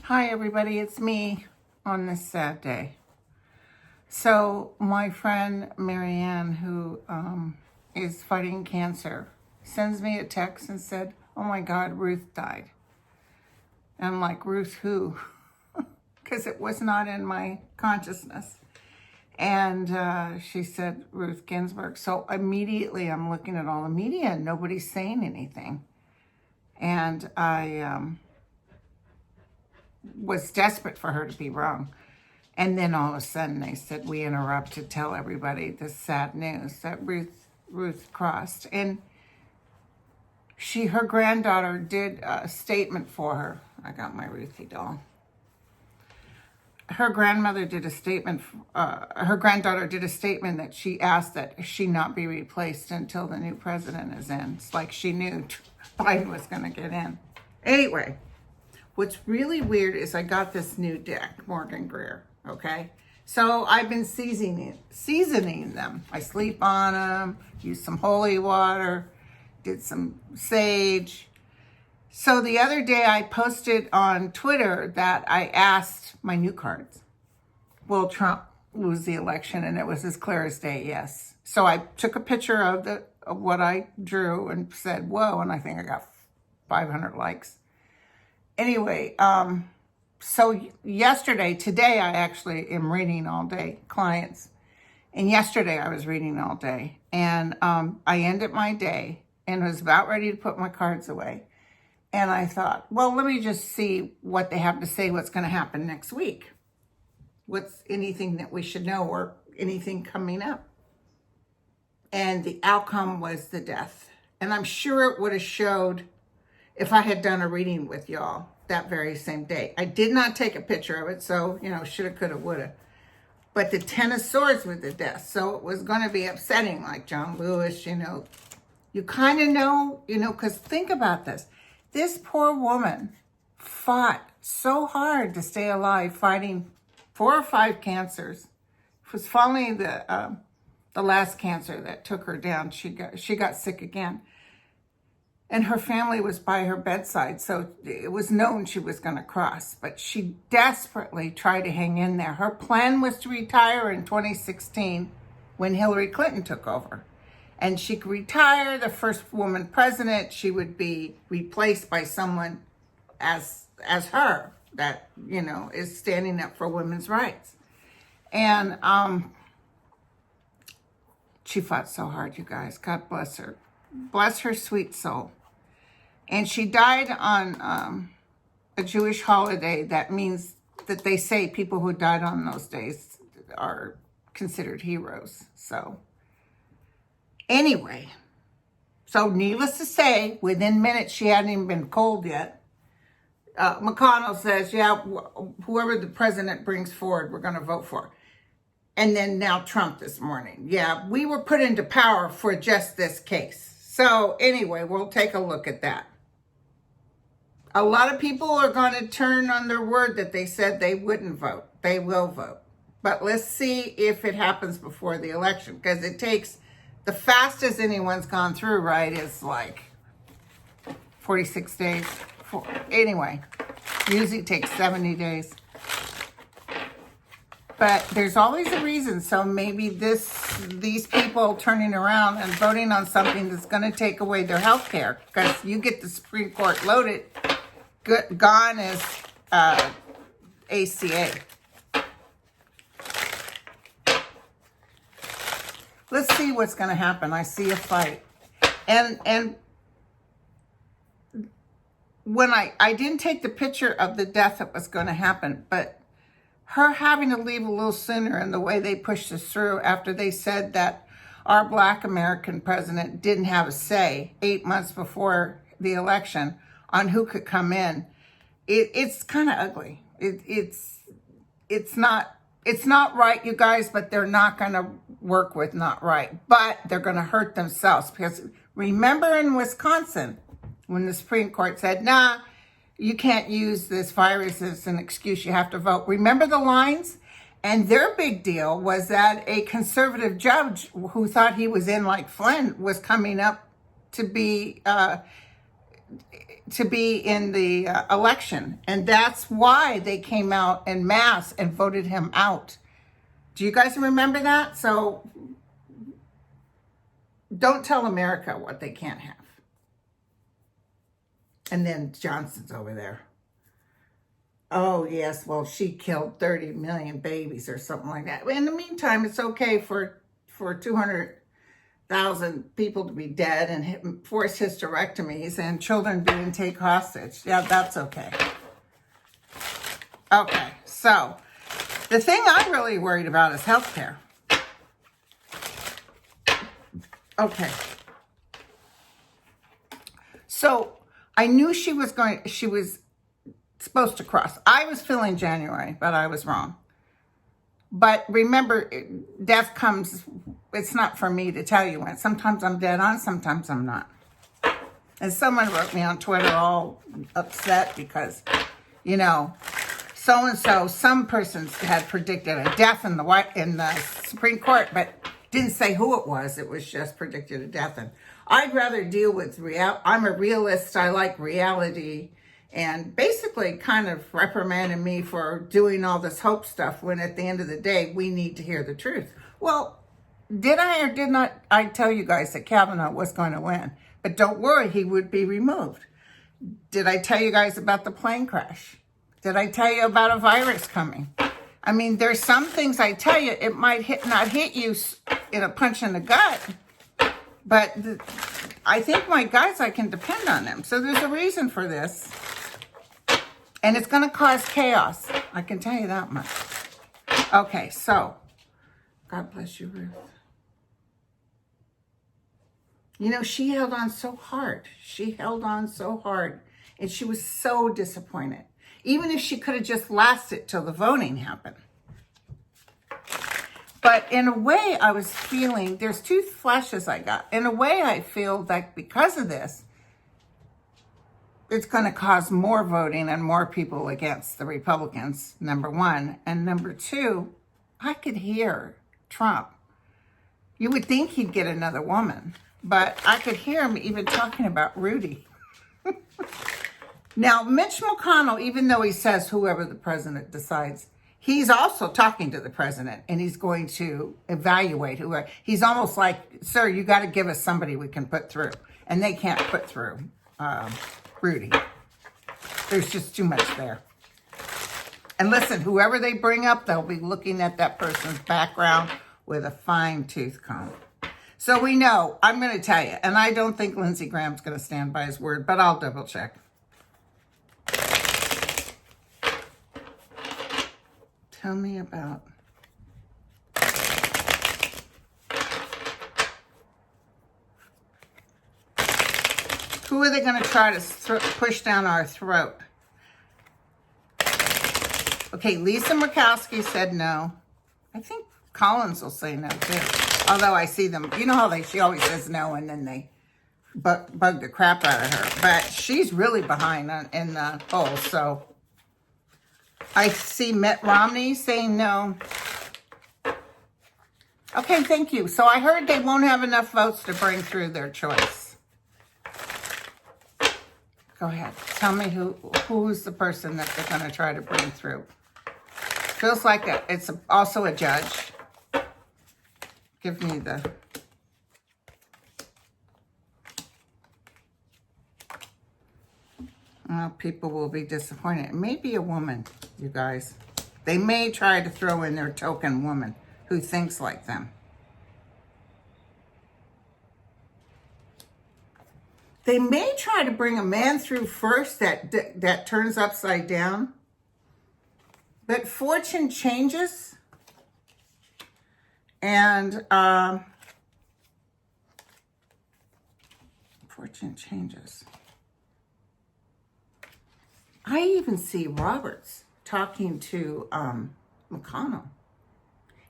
Hi everybody, it's me on this sad day. So my friend Marianne, who is fighting cancer, sends me a text and said, "Oh my God, Ruth died." And I'm like, "Ruth who?" Because it was not in my consciousness. And she said, "Ruth Ginsburg." So immediately I'm looking at all the media and nobody's saying anything. And I was desperate for her to be wrong. And then all of a sudden they said, "We interrupt to tell everybody this sad news that Ruth crossed." And her granddaughter did a statement for her. I got my Ruthie doll. Her grandmother did a statement, her granddaughter did a statement that she asked that she not be replaced until the new president is in. It's like she knew Biden was going to get in. Anyway, what's really weird is I got this new deck, Morgan Greer, okay? So I've been seasoning them. I sleep on them, use some holy water, did some sage. So the other day I posted on Twitter that I asked my new cards, will Trump lose the election? And it was as clear as day, yes. So I took a picture of what I drew and said, whoa, and I think I got 500 likes. Anyway, so today I actually am reading all day, clients. And yesterday I was reading all day. And I ended my day and was about ready to put my cards away. And I thought, well, let me just see what they have to say, what's going to happen next week. What's anything that we should know or anything coming up. And the outcome was the death. And I'm sure it would have showed if I had done a reading with y'all that very same day. I did not take a picture of it, so, shoulda, coulda, woulda. But the 10 of Swords with the death, so it was going to be upsetting, like John Lewis, You kind of know, because think about this. This poor woman fought so hard to stay alive, fighting 4 or 5 cancers. It was finally the last cancer that took her down. She got sick again. And her family was by her bedside, so it was known she was going to cross. But she desperately tried to hang in there. Her plan was to retire in 2016 when Hillary Clinton took over. And she could retire, the first woman president. She would be replaced by someone as her that, is standing up for women's rights. And she fought so hard, you guys. God bless her. Bless her sweet soul. And she died on a Jewish holiday. That means that they say people who died on those days are considered heroes. So anyway, so needless to say, within minutes, she hadn't even been cold yet. McConnell says, yeah, whoever the president brings forward, we're going to vote for. And then now Trump this morning. Yeah, we were put into power for just this case. So anyway, we'll take a look at that. A lot of people are going to turn on their word that they said they wouldn't vote. They will vote. But let's see if it happens before the election, because it takes, the fastest anyone's gone through, right, is like 46 days. Anyway, usually takes 70 days. But there's always a reason. So maybe these people turning around and voting on something that's going to take away their health care, because you get the Supreme Court loaded, gone is ACA. Let's see what's going to happen. I see a fight. And when I didn't take the picture of the death that was going to happen, but her having to leave a little sooner and the way they pushed us through after they said that our Black American president didn't have a say 8 months before the election on who could come in, it's kind of ugly. It's not right, you guys, but they're not going to work with not right. But they're going to hurt themselves, because remember in Wisconsin, when the Supreme Court said, nah, you can't use this virus as an excuse, you have to vote. Remember the lines? And their big deal was that a conservative judge who thought he was in like Flynn was coming up to be in the election. And that's why they came out en masse and voted him out. Do you guys remember that? So don't tell America what they can't have. And then Johnson's over there. Oh, yes, well, she killed 30 million babies or something like that. In the meantime, it's okay for 200,000 people to be dead and forced hysterectomies and children being taken hostage. Yeah, that's okay. Okay, so the thing I'm really worried about is healthcare. Okay. So I knew she was supposed to cross. I was feeling January, but I was wrong. But remember, death comes, it's not for me to tell you when. Sometimes I'm dead on, sometimes I'm not. And someone wrote me on Twitter all upset because, you know, so-and-so, some persons had predicted a death in the Supreme Court, but didn't say who it was. It was just predicted a death. And I'd rather deal with I'm a realist. I like reality. And basically kind of reprimanded me for doing all this hope stuff when at the end of the day, we need to hear the truth. Well, did I or did not I tell you guys that Kavanaugh was going to win? But don't worry, he would be removed. Did I tell you guys about the plane crash? Did I tell you about a virus coming? I mean, there's some things I tell you, it might not hit you in a punch in the gut, but I think my guys, I can depend on them. So there's a reason for this. And it's going to cause chaos. I can tell you that much. Okay, so, God bless you, Ruth. You know, she held on so hard. She held on so hard. And she was so disappointed. Even if she could have just lasted till the voting happened. But in a way, I was feeling, there's two flashes I got. In a way, I feel that because of this, it's going to cause more voting and more people against the Republicans, number one. And number two, I could hear Trump. You would think he'd get another woman, but I could hear him even talking about Rudy. Now, Mitch McConnell, even though he says whoever the president decides, he's also talking to the president, and he's going to evaluate whoever. He's almost like, sir, you got to give us somebody we can put through. And they can't put through Rudy. There's just too much there. And listen, whoever they bring up, they'll be looking at that person's background with a fine-tooth comb. So we know, I'm going to tell you, and I don't think Lindsey Graham's going to stand by his word, but I'll double check. Tell me about... Who are they going to try to push down our throat? Okay, Lisa Murkowski said no. I think Collins will say no too. Although I see them, you know how she always says no and then they bug the crap out of her. But she's really behind in the polls. So I see Mitt Romney saying no. Okay, thank you. So I heard they won't have enough votes to bring through their choice. Go ahead. Tell me who's the person that they're going to try to bring through. Feels like it's also a judge. Give me the... Well, people will be disappointed. It may be a woman, you guys. They may try to throw in their token woman who thinks like them. They may try to bring a man through first that turns upside down. But fortune changes. And fortune changes. I even see Roberts talking to McConnell.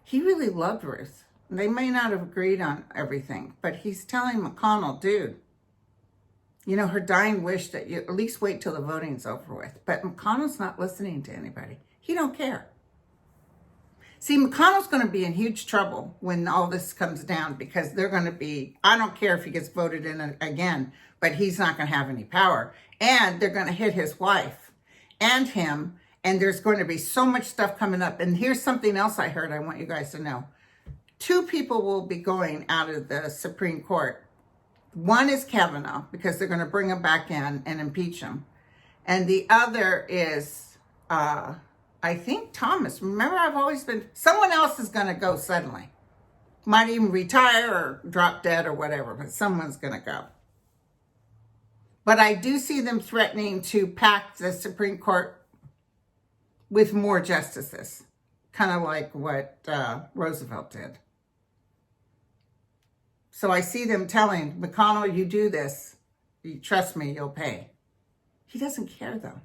He really loved Ruth. They may not have agreed on everything, but he's telling McConnell, dude, you know, her dying wish that you at least wait till the voting's over with. But McConnell's not listening to anybody. He don't care. See, McConnell's going to be in huge trouble when all this comes down, because they're going to be, I don't care if he gets voted in again, but he's not going to have any power. And they're going to hit his wife and him. And there's going to be so much stuff coming up. And here's something else I heard I want you guys to know. 2 people will be going out of the Supreme Court. One is Kavanaugh, because they're going to bring him back in and impeach him. And the other is, I think, Thomas. Remember, I've always been, someone else is going to go suddenly. Might even retire or drop dead or whatever, but someone's going to go. But I do see them threatening to pack the Supreme Court with more justices, kind of like what Roosevelt did. So I see them telling McConnell, you do this, you trust me, you'll pay. He doesn't care, though.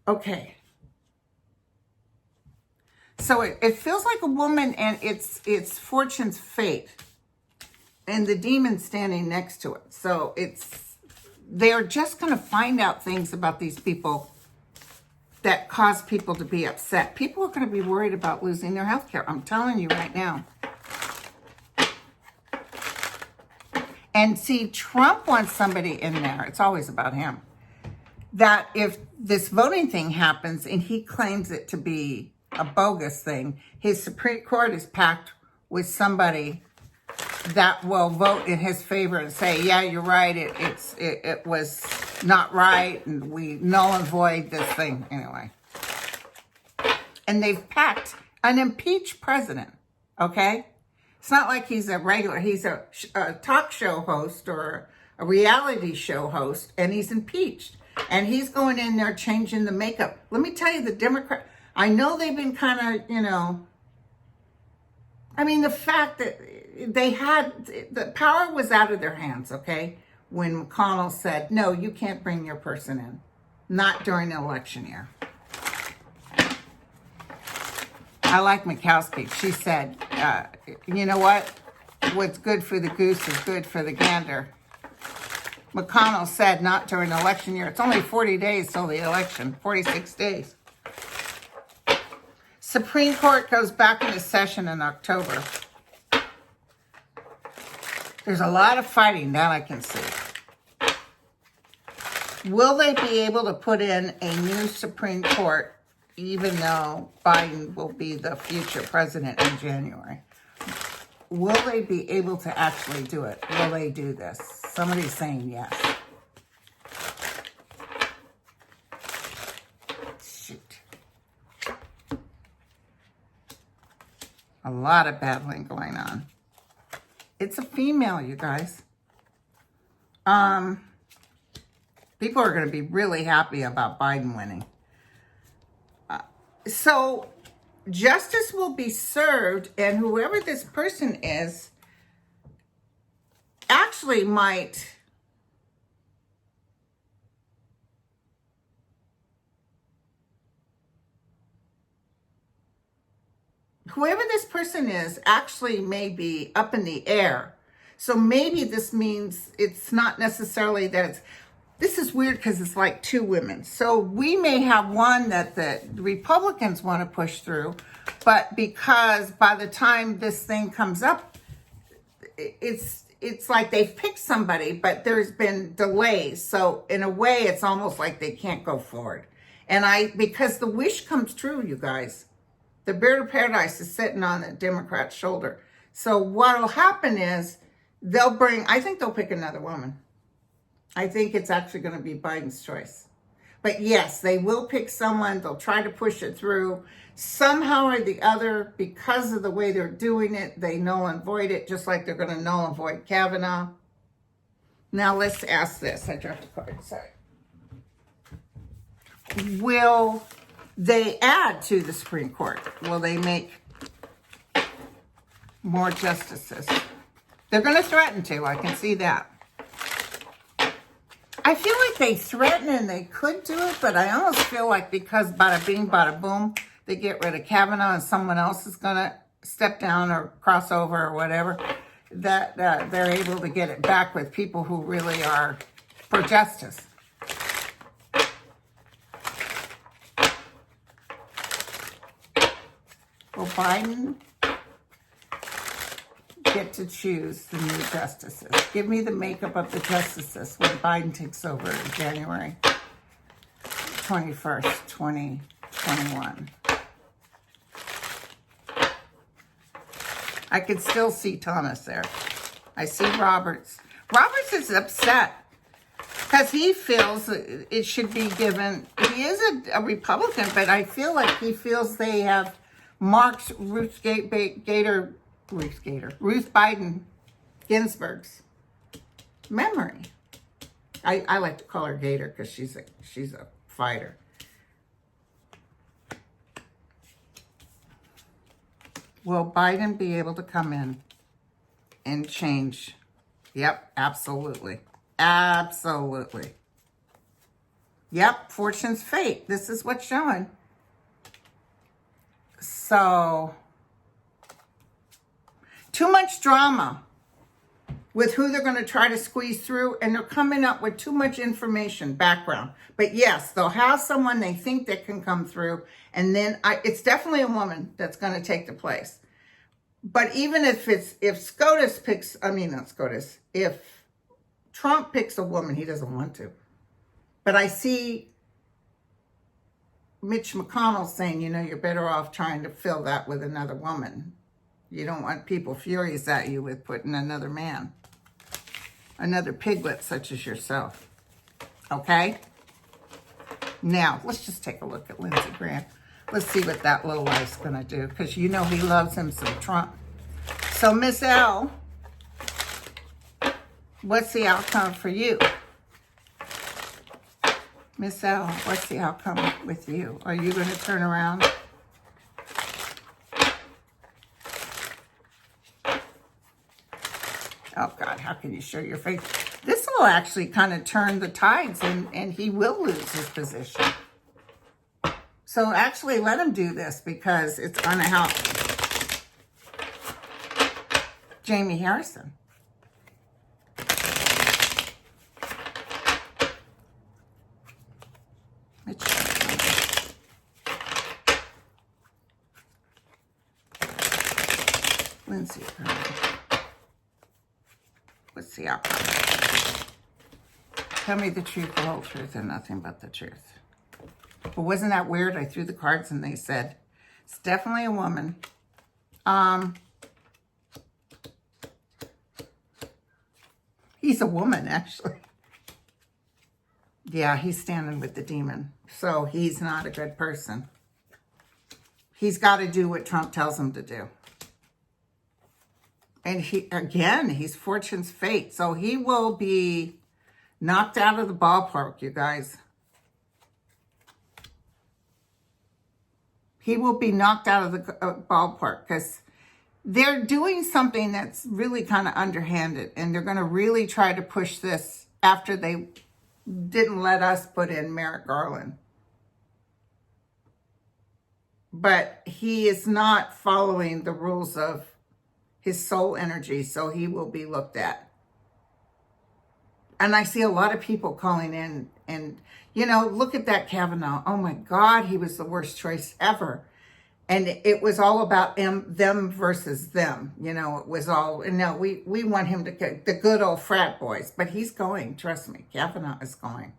Okay. So it feels like a woman, and it's fortune's fate, and the demon standing next to it. So they're just going to find out things about these people that cause people to be upset. People are going to be worried about losing their health care. I'm telling you right now. And see, Trump wants somebody in there. It's always about him. That if this voting thing happens and he claims it to be a bogus thing, his Supreme Court is packed with somebody that will vote in his favor and say, yeah, you're right, it was not right, and we null and void this thing anyway. And they've packed an impeached president, okay? It's not like he's he's a talk show host or a reality show host, and he's impeached. And he's going in there changing the makeup. Let me tell you, the Democrat, I know they've been kind of, you know, I mean, the fact that they had, the power was out of their hands, okay? When McConnell said, no, you can't bring your person in. Not during the election year. I like Murkowski. She said, you know what? What's good for the goose is good for the gander. McConnell said not during the election year. It's only 40 days till the election, 46 days. Supreme Court goes back into session in October. There's a lot of fighting, that I can see. Will they be able to put in a new Supreme Court, even though Biden will be the future president in January? Will they be able to actually do it? Will they do this? Somebody's saying yes. Shoot. A lot of battling going on. It's a female, you guys. People are going to be really happy about Biden winning. So justice will be served, and whoever this person is actually might actually may be up in the air. So maybe this means it's not necessarily that it's, this is weird because it's like 2 women. So we may have one that the Republicans want to push through, but because by the time this thing comes up, it's like they've picked somebody, but there's been delays. So in a way, it's almost like they can't go forward. And because the wish comes true, you guys, the bird of paradise is sitting on the Democrat's shoulder. So what'll happen is I think they'll pick another woman. I think it's actually going to be Biden's choice. But yes, they will pick someone. They'll try to push it through. Somehow or the other, because of the way they're doing it, they null and void it, just like they're going to null and void Kavanaugh. Now let's ask this. I dropped a card. Sorry. Will they add to the Supreme Court? Will they make more justices? They're going to threaten to. I can see that. I feel like they threaten and they could do it, but I almost feel like because bada bing, bada boom, they get rid of Kavanaugh and someone else is going to step down or cross over or whatever, that they're able to get it back with people who really are for justice. Will Biden get to choose the new justices? Give me the makeup of the justices when Biden takes over January 21st, 2021. I could still see Thomas there. I see Roberts. Roberts is upset because he feels it should be given. He is a Republican, but I feel like he feels they have marked Ruth Biden Ginsburg's memory. I like to call her Gator because she's a fighter. Will Biden be able to come in and change? Yep, absolutely. Absolutely. Yep, fortune's fate. This is what's showing. So, too much drama with who they're going to try to squeeze through, and they're coming up with too much information, background. But yes, they'll have someone they think that can come through, and then it's definitely a woman that's going to take the place. But even if Trump picks a woman, he doesn't want to. But I see Mitch McConnell saying, you're better off trying to fill that with another woman. You don't want people furious at you with putting another man, another piglet such as yourself. Okay? Now, let's just take a look at Lindsey Graham. Let's see what that little wife's going to do, because he loves him some Trump. So, Miss L, what's the outcome for you? Miss L, what's the outcome with you? Are you going to turn around? Oh, God, how can you show your face? This will actually kind of turn the tides, and he will lose his position. So actually let him do this, because it's going to help Jamie Harrison. Lindsey Graham. What's the outcome? Tell me the truth, the whole truth, and nothing but the truth. But wasn't that weird? I threw the cards and they said, it's definitely a woman. He's a woman, actually. Yeah, he's standing with the demon. So he's not a good person. He's got to do what Trump tells him to do. And he's fortune's fate. So he will be knocked out of the ballpark, you guys. He will be knocked out of the ballpark, because they're doing something that's really kind of underhanded. And they're going to really try to push this after they didn't let us put in Merrick Garland. But he is not following the rules of his soul energy, so he will be looked at. And I see a lot of people calling in and, look at that Kavanaugh. Oh my God, he was the worst choice ever. And it was all about them versus them. It was all, no, we want him to get the good old frat boys. But he's going, trust me, Kavanaugh is going.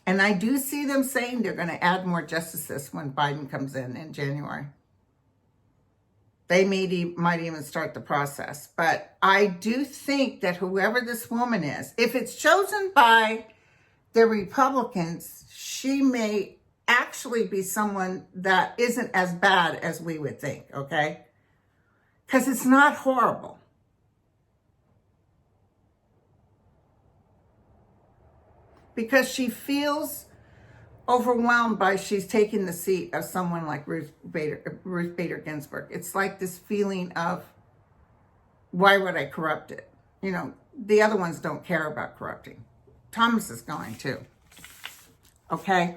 And I do see them saying they're going to add more justices when Biden comes in January. They might even start the process. But I do think that whoever this woman is, if it's chosen by the Republicans, she may actually be someone that isn't as bad as we would think, okay? Because it's not horrible. Because she feels overwhelmed by she's taking the seat of someone like Ruth Bader Ginsburg. It's like this feeling of why would I corrupt it? You know, the other ones don't care about corrupting. Thomas is going too. Okay?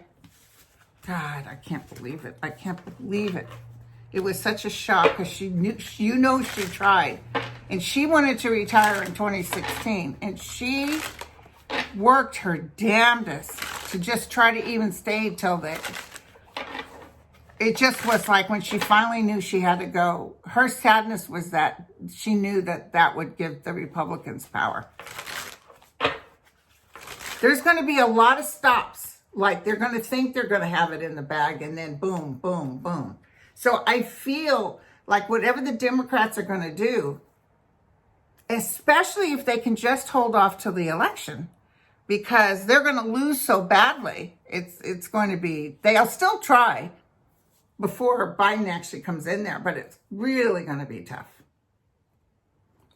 God, I can't believe it. I can't believe it. It was such a shock because she knew, you know, she tried. And she wanted to retire in 2016. And she worked her damnedest to just try to even stay till the... It just was like when she finally knew she had to go, her sadness was that she knew that that would give the Republicans power. There's going to be a lot of stops. Like they're going to think they're going to have it in the bag and then boom, boom, boom. So I feel like whatever the Democrats are going to do, especially if they can just hold off till the election, because they're going to lose so badly. It's going to be, they'll still try before Biden actually comes in there, but it's really going to be tough.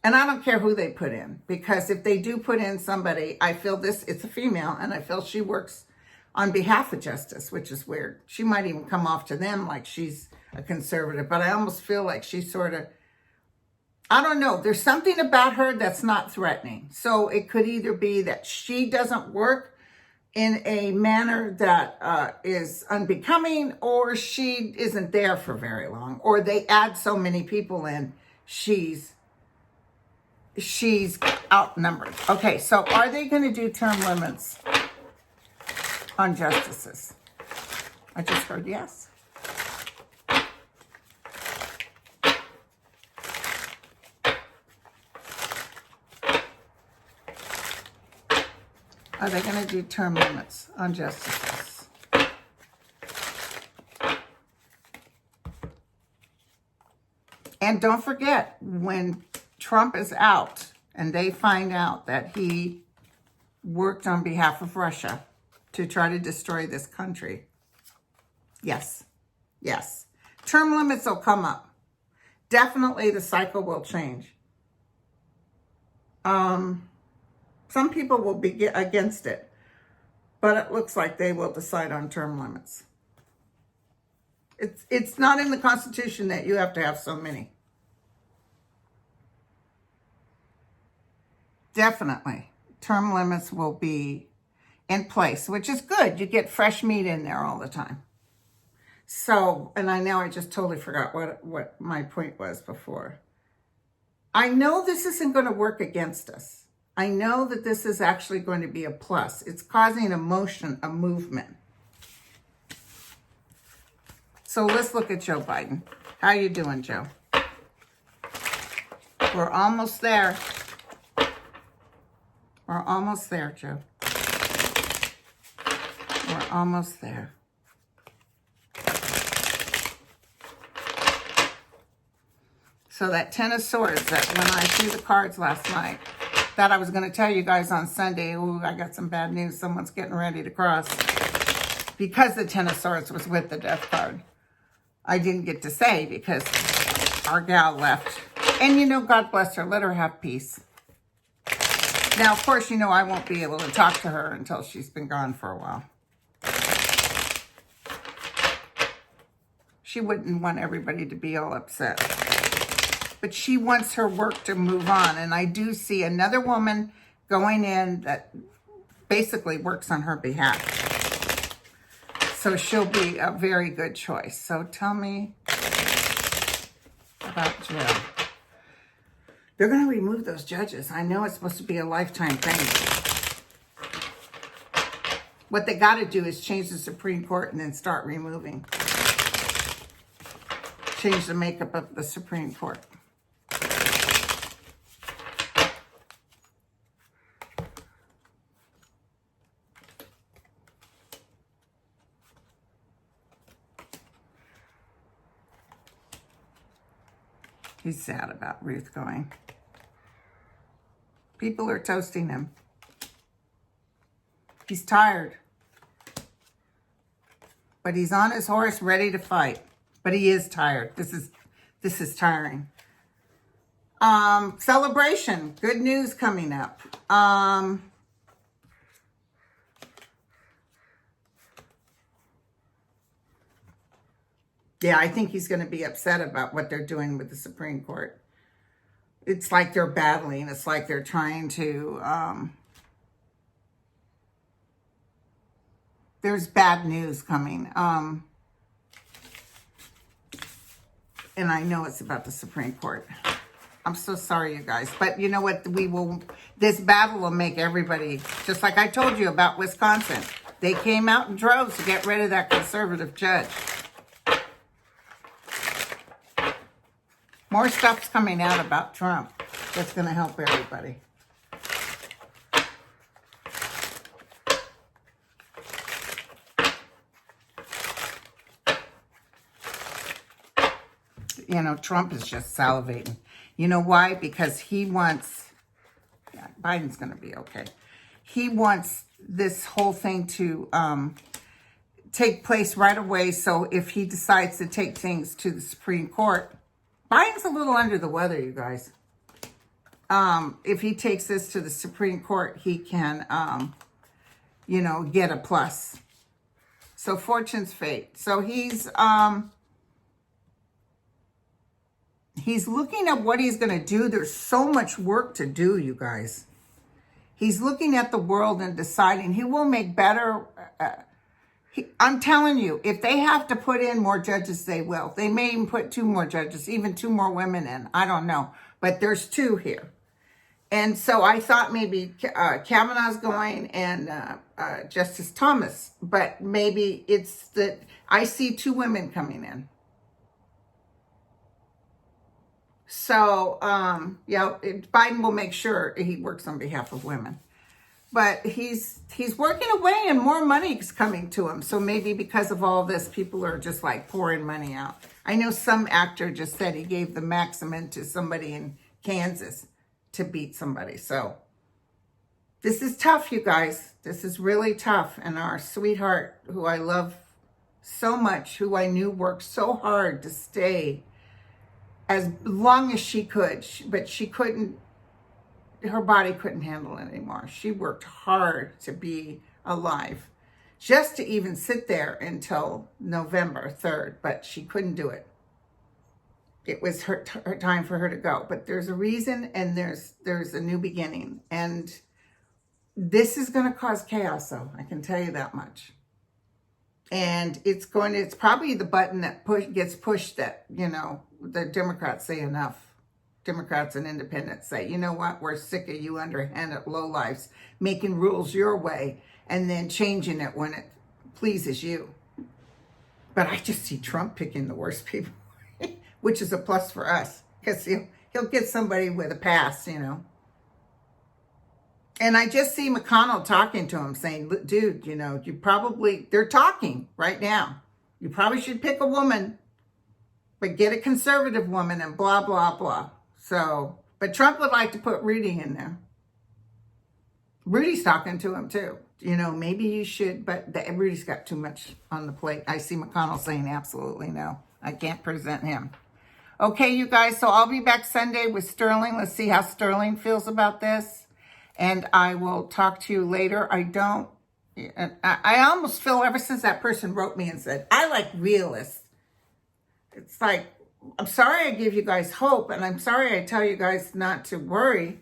And I don't care who they put in, because if they do put in somebody, I feel this, it's a female, and I feel she works on behalf of justice, which is weird. She might even come off to them like she's a conservative, but I almost feel like she's sort of, I don't know, there's something about her that's not threatening. So it could either be that she doesn't work in a manner that is unbecoming, or she isn't there for very long, or they add so many people in, she's outnumbered. Okay, so are they going to do term limits on justices? I just heard yes. Are they going to do term limits on justices? And don't forget, when Trump is out and they find out that he worked on behalf of Russia to try to destroy this country, yes, term limits will come up. Definitely the cycle will change. Some people will be against it, but it looks like they will decide on term limits. It's not in the Constitution that you have to have so many. Definitely, term limits will be in place, which is good. You get fresh meat in there all the time. So, and I just totally forgot what my point was before. I know this isn't going to work against us. I know that this is actually going to be a plus. It's causing a motion, a movement. So let's look at Joe Biden. How you doing, Joe? We're almost there. We're almost there, Joe. We're almost there. So that Ten of Swords, that when I threw the cards last night, that I was going to tell you guys on Sunday, ooh, I got some bad news. Someone's getting ready to cross. Because the Ten of Swords was with the Death card. I didn't get to say because our gal left. And you know, God bless her. Let her have peace. Now, of course, you know, I won't be able to talk to her until she's been gone for a while. She wouldn't want everybody to be all upset. But she wants her work to move on. And I do see another woman going in that basically works on her behalf. So she'll be a very good choice. So tell me about Jill. They're going to remove those judges. I know it's supposed to be a lifetime thing. What they got to do is change the Supreme Court and then start removing. Change the makeup of the Supreme Court. He's sad about Ruth going. People are toasting him. He's tired. But he's on his horse ready to fight. But he is tired. This is tiring. Celebration. Good news coming up. Yeah, I think he's going to be upset about what they're doing with the Supreme Court. it's like they're battling. It's like they're trying to, there's bad news coming. And I know it's about the Supreme Court. I'm so sorry, you guys. But you know what? This battle will make everybody, just like I told you about Wisconsin. They came out in droves to get rid of that conservative judge. More stuff's coming out about Trump that's going to help everybody. You know, Trump is just salivating. You know why? Because he wants, yeah, Biden's going to be okay. He wants this whole thing to take place right away. So if he decides to take things to the Supreme Court, Biden's a little under the weather, you guys. If he takes this to the Supreme Court, he can, you know, get a plus. So fortune's fate. So he's looking at what he's going to do. There's so much work to do, you guys. He's looking at the world and deciding he will make better. I'm telling you, if they have to put in more judges, they will. They may even put 2 more judges, even 2 more women in. I don't know. But there's 2 here. And so I thought maybe Kavanaugh's going and Justice Thomas. But maybe it's that I see 2 women coming in. So, yeah, Biden will make sure he works on behalf of women. But he's working away and more money is coming to him. So maybe because of all this, people are just like pouring money out. I know some actor just said he gave the maximum to somebody in Kansas to beat somebody. So this is tough, you guys. This is really tough. And our sweetheart, who I love so much, who I knew worked so hard to stay as long as she could, but she couldn't, her body couldn't handle it anymore. She worked hard to be alive, just to even sit there until November 3rd, but she couldn't do it. It was her time for her to go. But there's a reason, and there's a new beginning. And this is going to cause chaos, though. I can tell you that much. And it's probably the button that gets pushed that, you know, the Democrats say enough. Democrats and independents say, you know what, we're sick of you underhanded lowlifes making rules your way and then changing it when it pleases you. But I just see Trump picking the worst people, which is a plus for us because he'll get somebody with a pass, you know. And I just see McConnell talking to him saying, dude, you know, they're talking right now. You probably should pick a woman, but get a conservative woman and blah, blah, blah. So, but Trump would like to put Rudy in there. Rudy's talking to him too. You know, maybe you should, but Rudy's got too much on the plate. I see McConnell saying absolutely no. I can't present him. Okay, you guys, so I'll be back Sunday with Sterling. Let's see how Sterling feels about this. And I will talk to you later. I almost feel ever since that person wrote me and said, I like realists. It's like, I'm sorry I give you guys hope, and I'm sorry I tell you guys not to worry,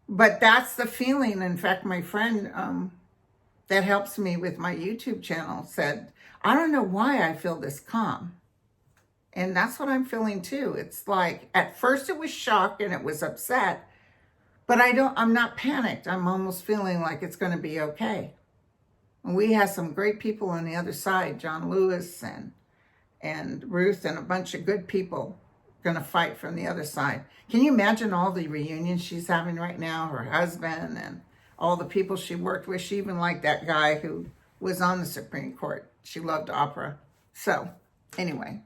but that's the feeling. In fact, my friend that helps me with my YouTube channel said, I don't know why I feel this calm. And that's what I'm feeling too. It's like, at first it was shock and it was upset, but I'm not panicked. I'm almost feeling like it's going to be okay. And we have some great people on the other side, John Lewis and Ruth and a bunch of good people going to fight from the other side. Can you imagine all the reunions she's having right now? Her husband and all the people she worked with. She even liked that guy who was on the Supreme Court. She loved opera. So anyway,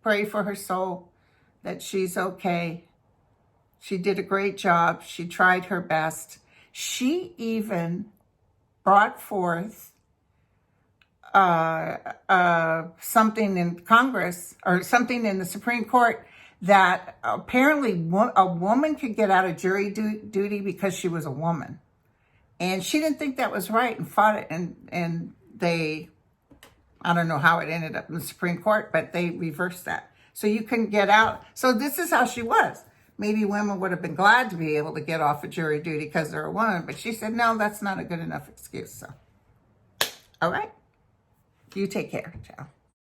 pray for her soul that she's okay. She did a great job. She tried her best. She even brought forth something in Congress or something in the Supreme Court that apparently a woman could get out of jury duty because she was a woman. And she didn't think that was right and fought it. And they, I don't know how it ended up in the Supreme Court, but they reversed that. So you couldn't get out. So this is how she was. maybe women would have been glad to be able to get off of jury duty because they're a woman. But she said, no, that's not a good enough excuse. So, all right. You take care. Ciao.